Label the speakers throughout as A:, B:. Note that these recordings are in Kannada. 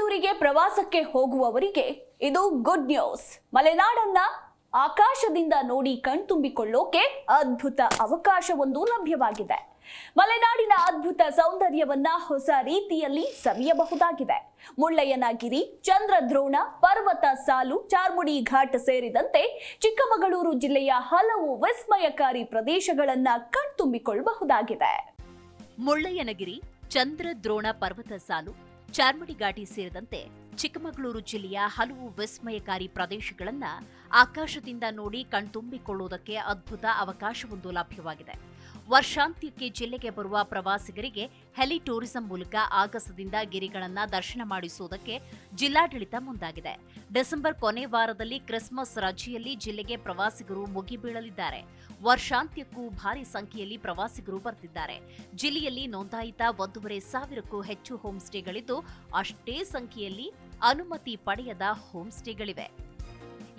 A: ಚಿಕ್ಕಮಗಳೂರಿಗೆ ಪ್ರವಾಸಕ್ಕೆ ಹೋಗುವವರಿಗೆ ಇದು ಗುಡ್ ನ್ಯೂಸ್. ಮಲೆನಾಡನ್ನ ಆಕಾಶದಿಂದ ನೋಡಿ ಕಣ್ತುಂಬಿಕೊಳ್ಳೋಕೆ ಅದ್ಭುತ ಅವಕಾಶವೊಂದು ಲಭ್ಯವಾಗಿದೆ. ಮಲೆನಾಡಿನ ಅದ್ಭುತ ಸೌಂದರ್ಯವನ್ನ ಹೊಸ ರೀತಿಯಲ್ಲಿ ಸವಿಯಬಹುದಾಗಿದೆ. ಮುಳ್ಳಯ್ಯನಗಿರಿ, ಚಂದ್ರದ್ರೋಣ, ಪರ್ವತ ಸಾಲು, ಚಾರ್ಮುಡಿ ಘಾಟ್ ಸೇರಿದಂತೆ ಚಿಕ್ಕಮಗಳೂರು ಜಿಲ್ಲೆಯ ಹಲವು ವಿಸ್ಮಯಕಾರಿ ಪ್ರದೇಶಗಳನ್ನ ಕಣ್ತುಂಬಿಕೊಳ್ಳಬಹುದಾಗಿದೆ.
B: ಮುಳ್ಳಯ್ಯನಗಿರಿ, ಚಂದ್ರದ್ರೋಣ ಪರ್ವತ ಸಾಲು, ಚಾರ್ಮುಡಿ ಘಾಟಿ ಸೇರಿದಂತೆ ಚಿಕ್ಕಮಗಳೂರು ಜಿಲ್ಲೆಯ ಹಲವು ವಿಸ್ಮಯಕಾರಿ ಪ್ರದೇಶಗಳನ್ನ ಆಕಾಶದಿಂದ ನೋಡಿ ಕಣ್ತುಂಬಿಕೊಳ್ಳುವುದಕ್ಕೆ ಅದ್ಭುತ ಅವಕಾಶವೊಂದು ಲಭ್ಯವಾಗಿದೆ. ವರ್ಷಾಂತ್ಯಕ್ಕೆ ಜಿಲ್ಲೆಗೆ ಬರುವ ಪ್ರವಾಸಿಗರಿಗೆ ಹೆಲಿ ಟೂರಿಸಂ ಮೂಲಕ ಆಗಸದಿಂದ ಗಿರಿಗಳನ್ನು ದರ್ಶನ ಮಾಡಿಸುವುದಕ್ಕೆ ಜಿಲ್ಲಾಡಳಿತ ಮುಂದಾಗಿದೆ. ಡಿಸೆಂಬರ್ ಕೊನೆ ವಾರದಲ್ಲಿ ಕ್ರಿಸ್ಮಸ್ ರಜೆಯಲ್ಲಿ ಜಿಲ್ಲೆಗೆ ಪ್ರವಾಸಿಗರು ಮುಗಿಬೀಳಲಿದ್ದಾರೆ. ವರ್ಷಾಂತ್ಯಕ್ಕೂ ಭಾರಿ ಸಂಖ್ಯೆಯಲ್ಲಿ ಪ್ರವಾಸಿಗರು ಬರ್ತಿದ್ದಾರೆ. ಜಿಲ್ಲೆಯಲ್ಲಿ ನೋಂದಾಯಿತ 1,500ಕ್ಕೂ ಹೆಚ್ಚು ಹೋಮ್ ಸ್ಟೇಗಳಿದ್ದು, ಅಷ್ಟೇ ಸಂಖ್ಯೆಯಲ್ಲಿ ಅನುಮತಿ ಪಡೆಯದ ಹೋಮ್ ಸ್ಟೇಗಳಿವೆ.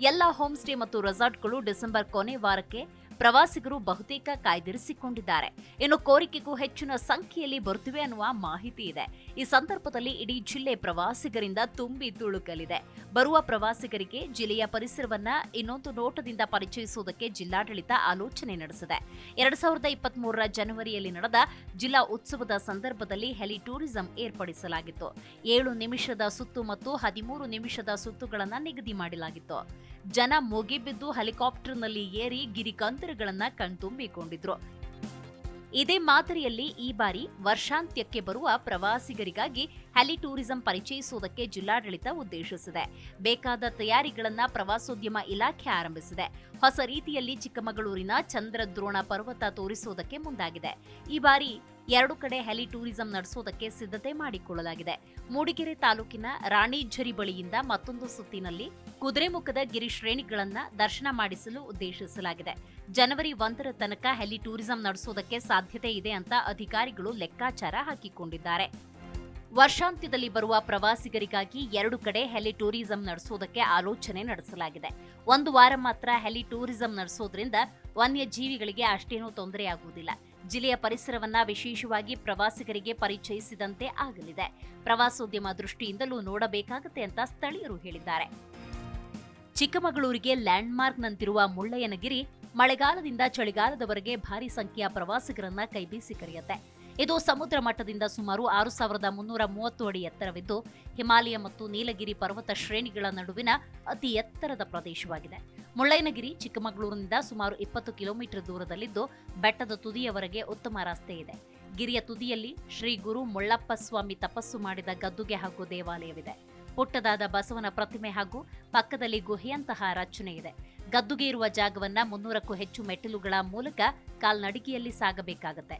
B: ಎಲ್ಲ ಹೋಮ್ ಸ್ಟೇ ಮತ್ತು ರೆಸಾರ್ಟ್ಗಳು ಡಿಸೆಂಬರ್ ಕೊನೆ ವಾರಕ್ಕೆ ಪ್ರವಾಸಿಗರು ಬಹುತೇಕ ಕಾಯ್ದಿರಿಸಿಕೊಂಡಿದ್ದಾರೆ. ಇನ್ನು ಕೋರಿಕೆಗೂ ಹೆಚ್ಚಿನ ಸಂಖ್ಯೆಯಲ್ಲಿ ಬರುತ್ತಿವೆ ಅನ್ನುವ ಮಾಹಿತಿ ಇದೆ. ಈ ಸಂದರ್ಭದಲ್ಲಿ ಇಡೀ ಜಿಲ್ಲೆ ಪ್ರವಾಸಿಗರಿಂದ ತುಂಬಿ ತುಳುಕಲಿದೆ. ಬರುವ ಪ್ರವಾಸಿಗರಿಗೆ ಜಿಲ್ಲೆಯ ಪರಿಸರವನ್ನ ಇನ್ನೊಂದು ನೋಟದಿಂದ ಪರಿಚಯಿಸುವುದಕ್ಕೆ ಜಿಲ್ಲಾಡಳಿತ ಆಲೋಚನೆ ನಡೆಸಿದೆ. 2023ರ ಜನವರಿಯಲ್ಲಿ ನಡೆದ ಜಿಲ್ಲಾ ಉತ್ಸವದ ಸಂದರ್ಭದಲ್ಲಿ ಹೆಲಿ ಟೂರಿಸಂ ಏರ್ಪಡಿಸಲಾಗಿತ್ತು. 7 ನಿಮಿಷದ ಸುತ್ತು ಮತ್ತು 13 ನಿಮಿಷದ ಸುತ್ತುಗಳನ್ನು ನಿಗದಿ ಮಾಡಲಾಗಿತ್ತು. ಜನ ಮುಗಿಬಿದ್ದು ಹೆಲಿಕಾಪ್ಟರ್ನಲ್ಲಿ ಏರಿ ಗಿರಿಕಂದರಗಳನ್ನ ಕಣ್ತುಂಬಿಕೊಂಡಿದ್ರು. ಇದೇ ಮಾದರಿಯಲ್ಲಿ ಈ ಬಾರಿ ವರ್ಷಾಂತ್ಯಕ್ಕೆ ಬರುವ ಪ್ರವಾಸಿಗರಿಗಾಗಿ ಹೆಲಿ ಟೂರಿಸಂ ಪರಿಚಯಿಸುವುದಕ್ಕೆ ಜಿಲ್ಲಾಡಳಿತ ಉದ್ದೇಶಿಸಿದೆ. ಬೇಕಾದ ತಯಾರಿಗಳನ್ನ ಪ್ರವಾಸೋದ್ಯಮ ಇಲಾಖೆ ಆರಂಭಿಸಿದೆ. ಹೊಸ ರೀತಿಯಲ್ಲಿ ಚಿಕ್ಕಮಗಳೂರಿನ ಚಂದ್ರದ್ರೋಣ ಪರ್ವತ ತೋರಿಸುವುದಕ್ಕೆ ಮುಂದಾಗಿದೆ. ಈ ಬಾರಿ 2 ಕಡೆ ಹೆಲಿ ಟೂರಿಸಂ ನಡೆಸುವುದಕ್ಕೆ ಸಿದ್ಧತೆ ಮಾಡಿಕೊಳ್ಳಲಾಗಿದೆ. ಮೂಡಿಗೆರೆ ತಾಲೂಕಿನ ರಾಣಿಝರಿ ಬಳಿಯಿಂದ ಮತ್ತೊಂದು ಸುತ್ತಿನಲ್ಲಿ ಕುದುರೆಮುಖದ ಗಿರಿ ಶ್ರೇಣಿಗಳನ್ನ ದರ್ಶನ ಮಾಡಿಸಲು ಉದ್ದೇಶಿಸಲಾಗಿದೆ. ಜನವರಿ 1ರ ತನಕ ಹೆಲಿ ಟೂರಿಸಂ ನಡೆಸುವುದಕ್ಕೆ ಸಾಧ್ಯತೆ ಇದೆ ಅಂತ ಅಧಿಕಾರಿಗಳು ಲೆಕ್ಕಾಚಾರ ಹಾಕಿಕೊಂಡಿದ್ದಾರೆ. ವರ್ಷಾಂತ್ಯದಲ್ಲಿ ಬರುವ ಪ್ರವಾಸಿಗರಿಗಾಗಿ 2 ಕಡೆ ಹೆಲಿ ಟೂರಿಸಂ ನಡೆಸುವುದಕ್ಕೆ ಆಲೋಚನೆ ನಡೆಸಲಾಗಿದೆ. 1 ವಾರ ಮಾತ್ರ ಹೆಲಿ ಟೂರಿಸಂ ನಡೆಸೋದ್ರಿಂದ ವನ್ಯಜೀವಿಗಳಿಗೆ ಅಷ್ಟೇನೂ ತೊಂದರೆಯಾಗುವುದಿಲ್ಲ. ಜಿಲ್ಲೆಯ ಪರಿಸರವನ್ನ ವಿಶೇಷವಾಗಿ ಪ್ರವಾಸಿಗರಿಗೆ ಪರಿಚಯಿಸಿದಂತೆ ಆಗಲಿದೆ. ಪ್ರವಾಸೋದ್ಯಮ ದೃಷ್ಟಿಯಿಂದಲೂ ನೋಡಬೇಕಾಗುತ್ತೆ ಅಂತ ಸ್ಥಳೀಯರು ಹೇಳಿದ್ದಾರೆ. ಚಿಕ್ಕಮಗಳೂರಿಗೆ ಲ್ಯಾಂಡ್ಮಾರ್ಕ್ನಂತಿರುವ ಮುಳ್ಳಯ್ಯನಗಿರಿ ಮಳೆಗಾಲದಿಂದ ಚಳಿಗಾಲದವರೆಗೆ ಭಾರಿ ಸಂಖ್ಯೆಯ ಪ್ರವಾಸಿಗರನ್ನ ಕೈಬೀಸಿ ಕರೆಯುತ್ತೆ. ಇದು ಸಮುದ್ರ ಮಟ್ಟದಿಂದ ಸುಮಾರು 6,330 ಅಡಿ ಎತ್ತರವಿದ್ದು, ಹಿಮಾಲಯ ಮತ್ತು ನೀಲಗಿರಿ ಪರ್ವತ ಶ್ರೇಣಿಗಳ ನಡುವಿನ ಅತಿ ಎತ್ತರದ ಪ್ರದೇಶವಾಗಿದೆ. ಮುಳ್ಳಯ್ಯನಗಿರಿ ಚಿಕ್ಕಮಗಳೂರಿನಿಂದ ಸುಮಾರು 20 ಕಿಲೋಮೀಟರ್ ದೂರದಲ್ಲಿದ್ದು, ಬೆಟ್ಟದ ತುದಿಯವರೆಗೆ ಉತ್ತಮ ರಸ್ತೆ ಇದೆ. ಗಿರಿಯ ತುದಿಯಲ್ಲಿ ಶ್ರೀ ಗುರು ಮುಳ್ಳಪ್ಪ ಸ್ವಾಮಿ ತಪಸ್ಸು ಮಾಡಿದ ಗದ್ದುಗೆ ಹಾಗೂ ದೇವಾಲಯವಿದೆ. ಪುಟ್ಟದಾದ ಬಸವನ ಪ್ರತಿಮೆ ಹಾಗೂ ಪಕ್ಕದಲ್ಲಿ ಗುಹೆಯಂತಹ ರಚನೆ ಇದೆ. ಗದ್ದುಗೆ ಇರುವ ಜಾಗವನ್ನ 300ಕ್ಕೂ ಹೆಚ್ಚು ಮೆಟ್ಟಿಲುಗಳ ಮೂಲಕ ಕಾಲ್ನಡಿಗೆಯಲ್ಲಿ ಸಾಗಬೇಕಾಗತ್ತೆ.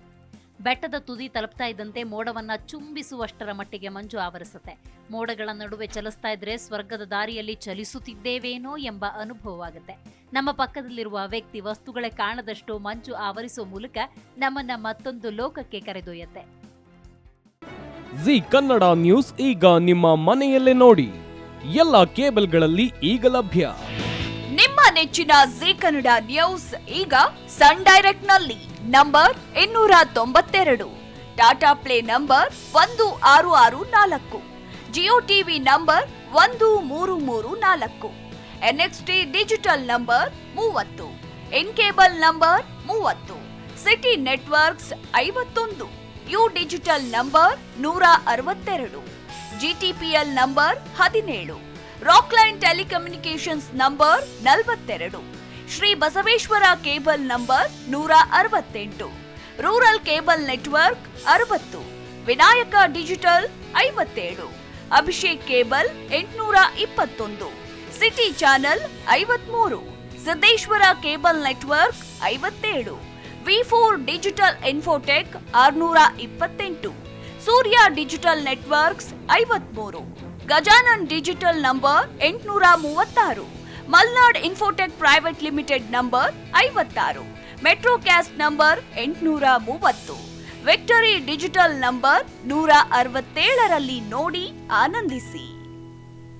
B: ಬೆಟ್ಟದ ತುದಿ ತಲುಪ್ತಾ ಇದ್ದಂತೆ ಮೋಡವನ್ನ ಚುಂಬಿಸುವಷ್ಟರ ಮಟ್ಟಿಗೆ ಮಂಜು ಆವರಿಸುತ್ತೆ. ಮೋಡಗಳ ನಡುವೆ ಚಲಿಸ್ತಾ ಇದ್ರೆ ಸ್ವರ್ಗದ ದಾರಿಯಲ್ಲಿ ಚಲಿಸುತ್ತಿದ್ದೇವೇನೋ ಎಂಬ ಅನುಭವವಾಗುತ್ತೆ. ನಮ್ಮ ಪಕ್ಕದಲ್ಲಿರುವ ವ್ಯಕ್ತಿ, ವಸ್ತುಗಳೇ ಕಾಣದಷ್ಟು ಮಂಜು ಆವರಿಸುವ ಮೂಲಕ ನಮ್ಮನ್ನ ಮತ್ತೊಂದು ಲೋಕಕ್ಕೆ ಕರೆದೊಯ್ಯುತ್ತೆ.
C: ಜಿ ಕನ್ನಡ ನ್ಯೂಸ್ ಈಗ ನಿಮ್ಮ ಮನೆಯಲ್ಲೇ ನೋಡಿ. ಎಲ್ಲ ಕೇಬಲ್ಗಳಲ್ಲಿ ಈಗ ಲಭ್ಯ.
A: ನಿಮ್ಮ ನೆಚ್ಚಿನ ಜಿ ಕನ್ನಡ ನ್ಯೂಸ್ ಈಗ ಸನ್ ಡೈರೆಕ್ಟ್ ನಲ್ಲಿ number 292, Tata Play number 1664, Jio TV number 1334, NXT digital number 30, in cable number 30, city networks 51, U digital number 162, GTPL number 17, Rockline telecommunications number 42, Shri Basaveshwara cable number 168, rural cable network 60, Vinayaka digital 57, Abhishek cable 821, city channel 53, Siddeshwara cable network 57, ವಿ4 digital infotech 628, Surya digital networks 53, Gajanan digital number 836, Malnad infotech private limited number 56, Metrocast number 830, victory digital number 167ರಲ್ಲಿ ನೋಡಿ ಆನಂದಿಸಿ.